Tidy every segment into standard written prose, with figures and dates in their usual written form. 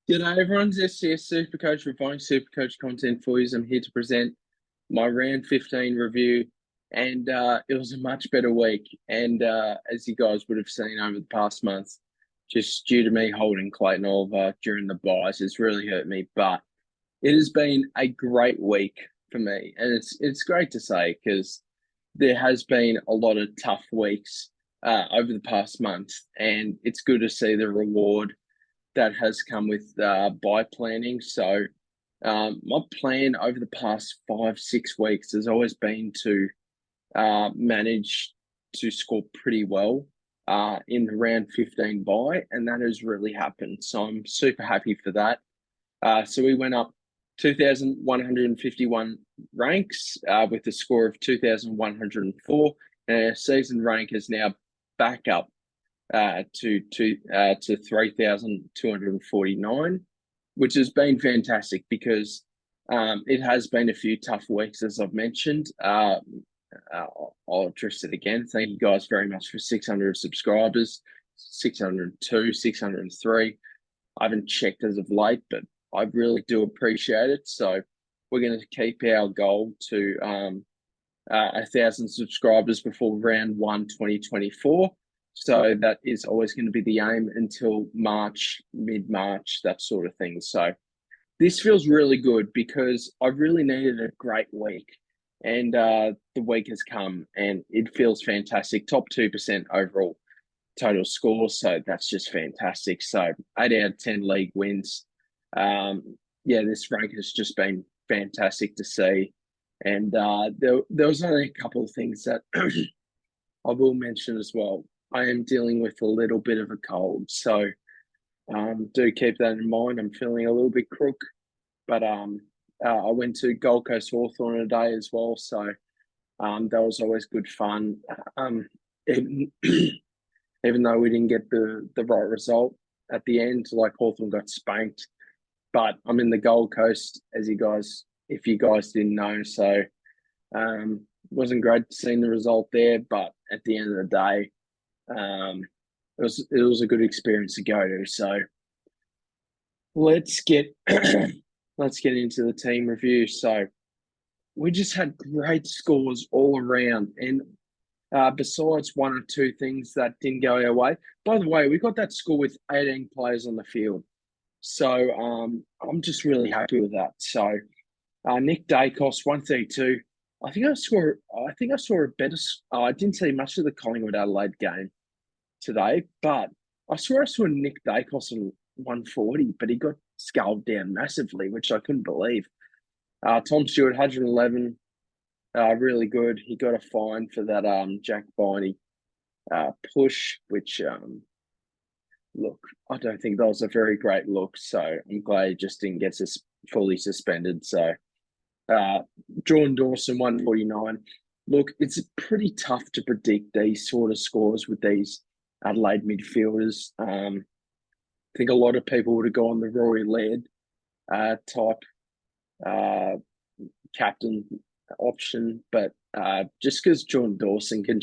G'day everyone, it's SDS SuperCoach, reviewing SuperCoach content for you. I'm here to present my round 15 review, and it was a much better week. And as you guys would have seen over the past month, just due to me holding Clayton Oliver during the buys, it's really hurt me. But it has been a great week for me, and it's great to say because there has been a lot of tough weeks over the past month, and it's good to see the reward that has come with buy planning. So my plan over the past 5, 6 weeks has always been to manage to score pretty well in the round 15 buy, and that has really happened. So I'm super happy for that. So we went up 2,151 ranks with a score of 2,104, and our season rank is now back up to 3,249, which has been fantastic because it has been a few tough weeks, as I've mentioned. I'll address it again. Thank you guys very much for 600 subscribers, 602, 603. I haven't checked as of late, but I really do appreciate it. So we're going to keep our goal to 1,000 subscribers before round 1, 2024. So that is always going to be the aim until March, mid-March, that sort of thing. So this feels really good because I really needed a great week. And the week has come and it feels fantastic. Top 2% overall total score. So that's just fantastic. So 8 out of 10 league wins. Yeah, this rank has just been fantastic to see. And there was only a couple of things that I will mention as well. I am dealing with a little bit of a cold, so do keep that in mind. I'm feeling a little bit crook, but I went to Gold Coast Hawthorn today as well, so that was always good fun. Even, even though we didn't get the right result at the end, like Hawthorn got spanked, but I'm in the Gold Coast, as you guys, if you guys didn't know, so wasn't great seeing the result there, but at the end of the day, it was a good experience to go to. So let's get let's get into the team review. So we just had great scores all around, and besides one or two things that didn't go our way. By the way, we got that score with 18 players on the field, so I'm just really happy with that. So Nick Dacos 132. I think I saw a better. I didn't see much of the Collingwood Adelaide game today, but I saw Nick Dacos on 140, but he got scaled down massively, which I couldn't believe. Tom Stewart 111, really good. He got a fine for that Jack Viney push, which look, I don't think that was a very great look. So I'm glad he just didn't get fully suspended. So Jordan Dawson 149. Look, it's pretty tough to predict these sort of scores with these Adelaide midfielders. I think a lot of people would have gone the Rory Laird type captain option, but just because Jordan Dawson he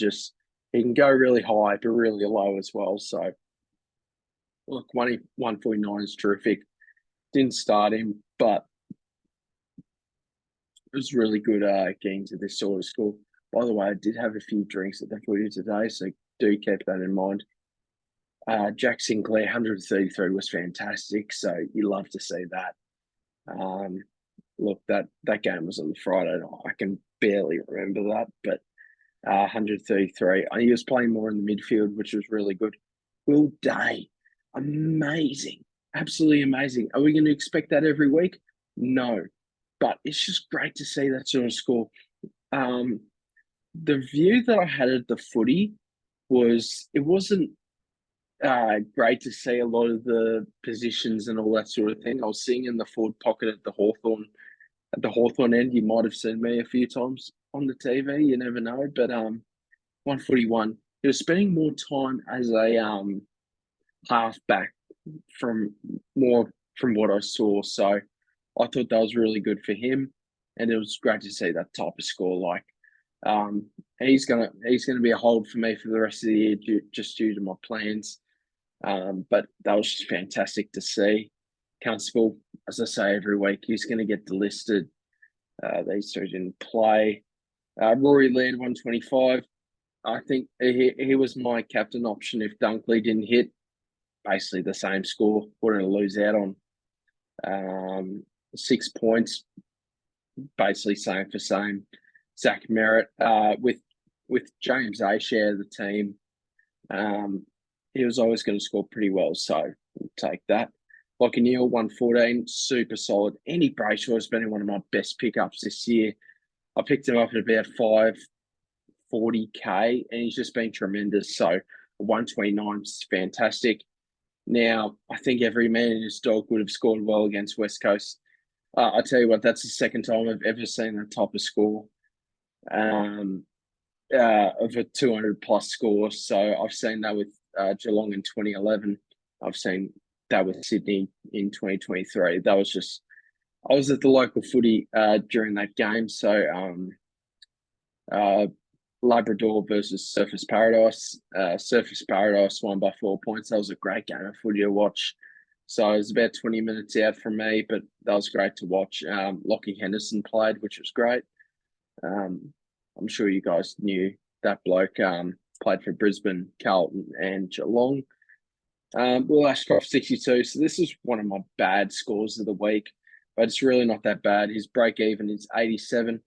can go really high but really low as well. So look, 149 is terrific. Didn't start him, but it was really good getting to this sort of score. By the way, I did have a few drinks at the footy today, so do keep that in mind. Jack Sinclair, 133 was fantastic, so you love to see that. Look, that game was on the Friday night. I can barely remember that, but 133. He was playing more in the midfield, which was really good. Will Day, amazing, absolutely amazing. Are we going to expect that every week? No, but it's just great to see that sort of score. The view that I had at the footy was it wasn't great to see a lot of the positions and all that sort of thing. I was seeing in the forward pocket at the Hawthorn end. You might have seen me a few times on the TV. You never know. But 141. He was spending more time as a halfback from what I saw. So I thought that was really good for him, and it was great to see that type of score. Like he's gonna be a hold for me for the rest of the year, just due to my plans. But that was just fantastic to see. Constable, as I say every week, he's going to get delisted. These two didn't play. Rory Laird, 125. I think he was my captain option if Dunkley didn't hit. Basically the same score. Wouldn't lose out on 6 points. Basically same for same. Zach Merritt with James Ashare, the team. He was always going to score pretty well, so we'll take that. Lockie Neal, 114, super solid. Andy Brayshaw has been one of my best pickups this year. I picked him up at about 540k, and he's just been tremendous. So 129 is fantastic. Now, I think every man and his dog would have scored well against West Coast. I tell you what, that's the second time I've ever seen that type of score of a 200-plus score. So I've seen that with Geelong in 2011. I've seen that with Sydney in 2023. That was just, I was at the local footy during that game. So Labrador versus Surfers Paradise. Surfers Paradise won by 4 points. That was a great game of footy to watch. So it was about 20 minutes out from me, but that was great to watch. Lockie Henderson played, which was great. I'm sure you guys knew that bloke. Played for Brisbane, Carlton, and Geelong. Will Ashcroft, 62. So this is one of my bad scores of the week, but it's really not that bad. His break even is 87.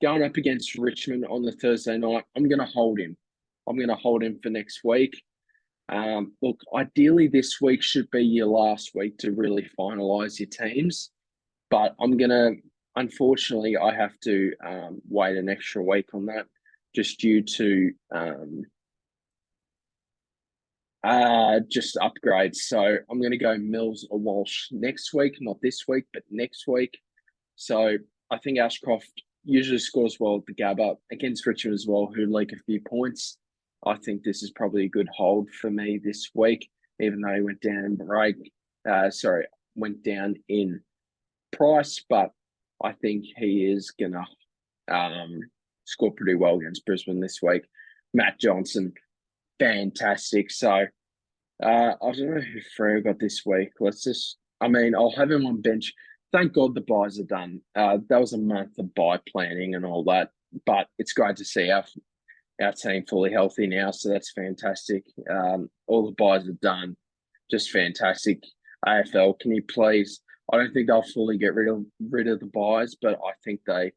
Going up against Richmond on the Thursday night, I'm going to hold him. I'm going to hold him for next week. Look, ideally this week should be your last week to really finalise your teams, but unfortunately, I have to wait an extra week on that just due to just upgrades. So I'm going to go Mills or Walsh next week, not this week, but next week. So I think Ashcroft usually scores well at the Gabba against Richmond as well, who leak a few points. I think this is probably a good hold for me this week, even though he went down in price, but I think he is going to score pretty well against Brisbane this week. Matt Johnson, fantastic. So I don't know who Freo got this week. I'll have him on bench. Thank God the buys are done. That was a month of buy planning and all that, but it's great to see our team fully healthy now, so that's fantastic. All the buys are done. Just fantastic. AFL, can you please? I don't think they'll fully get rid of the buys, but I think they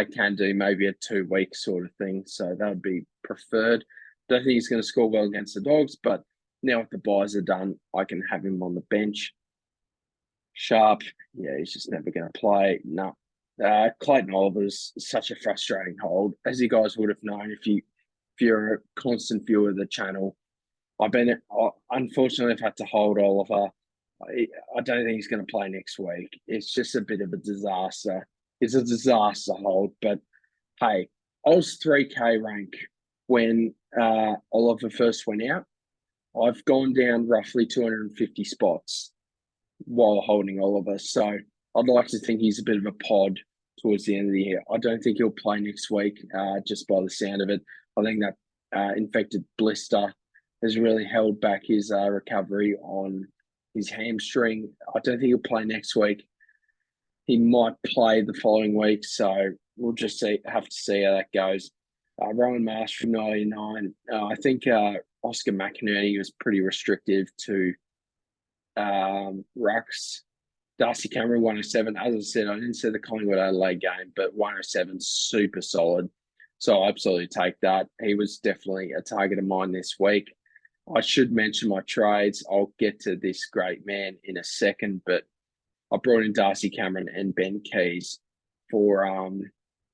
can do maybe a 2-week sort of thing. So that would be preferred. Don't think he's going to score well against the Dogs, but now if the buys are done, I can have him on the bench. Sharp, yeah, he's just never going to play. No. Clayton Oliver's such a frustrating hold, as you guys would have known if you're a constant viewer of the channel. Unfortunately, I've had to hold Oliver. I don't think he's going to play next week. It's just a bit of a disaster. It's a disaster hold, but hey, I was 3K rank when Oliver first went out. I've gone down roughly 250 spots while holding Oliver. So I'd like to think he's a bit of a pod towards the end of the year. I don't think he'll play next week, just by the sound of it. I think that infected blister has really held back his recovery on his hamstring. I don't think he'll play next week. He might play the following week, so we'll just have to see how that goes. Rowan Marsh from 99. I think Oscar McInerney was pretty restrictive to rucks. Darcy Cameron, 107. As I said, I didn't see the Collingwood Adelaide game, but 107, super solid. So I absolutely take that. He was definitely a target of mine this week. I should mention my trades. I'll get to this great man in a second, but I brought in Darcy Cameron and Ben Keys for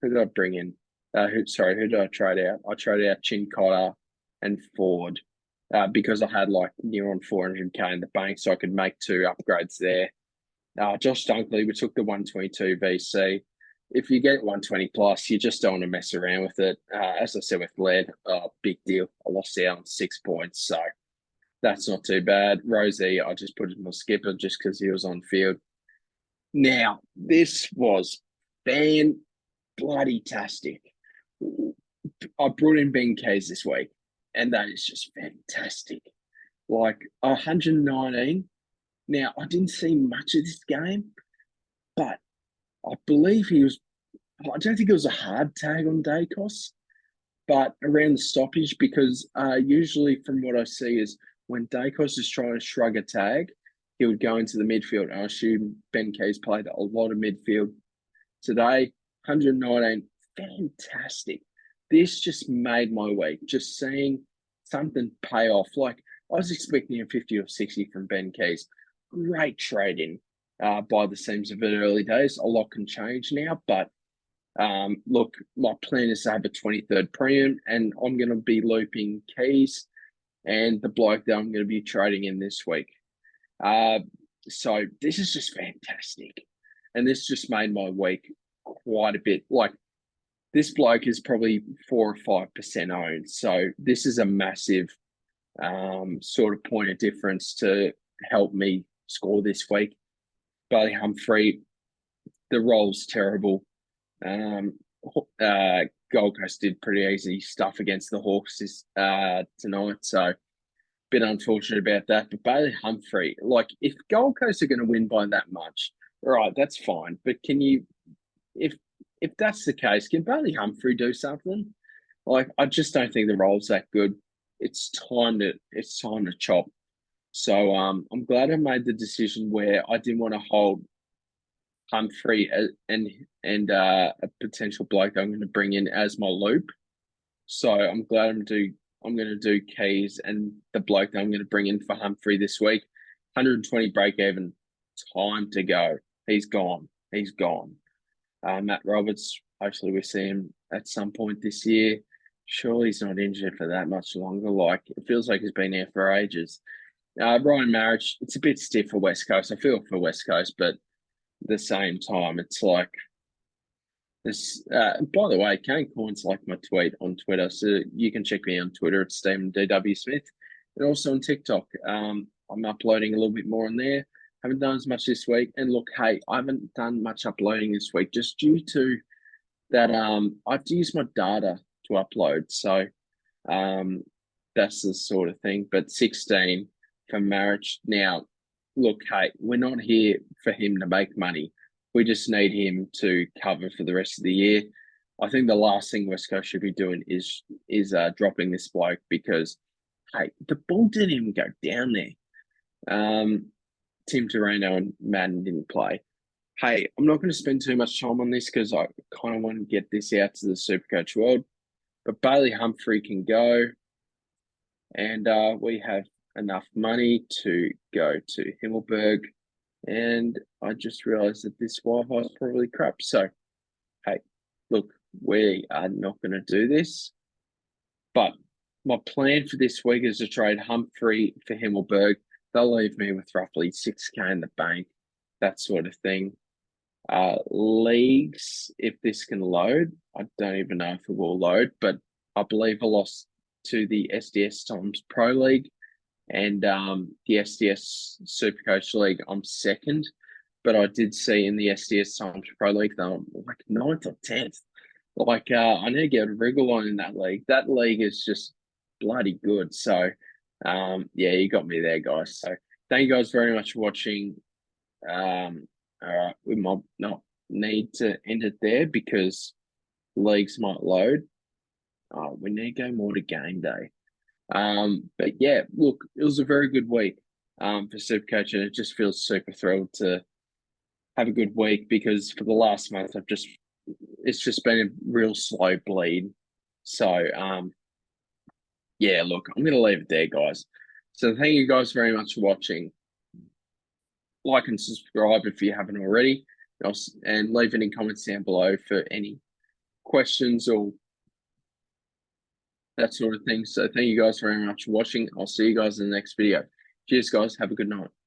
who did I bring in? Who did I trade out? I traded out Chin Cotter and Ford because I had like near on 400k in the bank, so I could make 2 upgrades there. Josh Dunkley, we took the 122 VC. If you get 120 plus, you just don't want to mess around with it. As I said with Laird, big deal. I lost out on 6 points, so that's not too bad. Rosie, I just put him on skipper just because he was on field. Now, this was bloody-tastic. I brought in Ben Keys this week, and that is just fantastic. Like 119 Now, I didn't see much of this game, but I believe I don't think it was a hard tag on Dacos, but around the stoppage, because usually from what I see is when Dacos is trying to shrug a tag, he would go into the midfield. I assume Ben Keys played a lot of midfield today. 119, fantastic. This just made my week, just seeing something pay off. Like, I was expecting a 50 or 60 from Ben Keys. Great trading by the seams of it early days. A lot can change now, but look, my plan is to have a 23rd premium, and I'm going to be looping Keys and the bloke that I'm going to be trading in this week. So this is just fantastic. And this just made my week quite a bit. Like, this bloke is probably 4 or 5% owned. So this is a massive sort of point of difference to help me score this week. Bailey Humphrey, the role's terrible. Gold Coast did pretty easy stuff against the Hawks tonight, so bit unfortunate about that. But Bailey Humphrey, like, if Gold Coast are going to win by that much, all right, that's fine. But can you, if that's the case, can Bailey Humphrey do something? Like, I just don't think the role's that good. It's time to chop. So I'm glad I made the decision where I didn't want to hold Humphrey and a potential bloke I'm going to bring in as my loop. So I'm glad I'm going to do Keys and the bloke that I'm going to bring in for Humphrey this week. 120 break even, time to go. He's gone. Matt Roberts, hopefully we see him at some point this year. Surely he's not injured for that much longer. Like, it feels like he's been there for ages. Ryan Marriage, it's a bit stiff for West Coast. I feel for West Coast, but at the same time, it's like this. By the way, Kane Corns like my tweet on Twitter, so you can check me on Twitter at Stephen DW Smith, and also on TikTok. I'm uploading a little bit more on there. Haven't done as much this week, and look, hey, I haven't done much uploading this week just due to that. I have to use my data to upload, so that's the sort of thing. But 16 for Marriage now. Look, hey, we're not here for him to make money. We just need him to cover for the rest of the year. I think the last thing West Coast should be doing is dropping this bloke, because, hey, the ball didn't even go down there. Tim Torino and Madden didn't play. Hey, I'm not going to spend too much time on this because I kind of want to get this out to the SuperCoach world. But Bailey Humphrey can go, and we have enough money to go to Himmelberg. And I just realized that this Wi-Fi is probably crap. So, hey, look, we are not going to do this. But my plan for this week is to trade Humphrey for Himmelberg. They'll leave me with roughly 6K in the bank, that sort of thing. Leagues, if this can load, I don't even know if it will load, but I believe I lost to the SDS Times Pro League, and the SDS SuperCoach League, I'm second. But I did see in the SDS Times Pro League that I'm like 9th or 10th. Like, I need to get a wriggle on in that league. That league is just bloody good. So, yeah, you got me there, guys. So thank you guys very much for watching. All right, we might not need to end it there because leagues might load. We need to go more to game day. But yeah, look, it was a very good week for SuperCoach, and it just feels super thrilled to have a good week, because for the last month it's just been a real slow bleed. So yeah, look, I'm gonna leave it there, guys. So thank you guys very much for watching. Like and subscribe if you haven't already, and leave any comments down below for any questions or that sort of thing. So thank you guys very much for watching. I'll see you guys in the next video. Cheers, guys. Have a good night.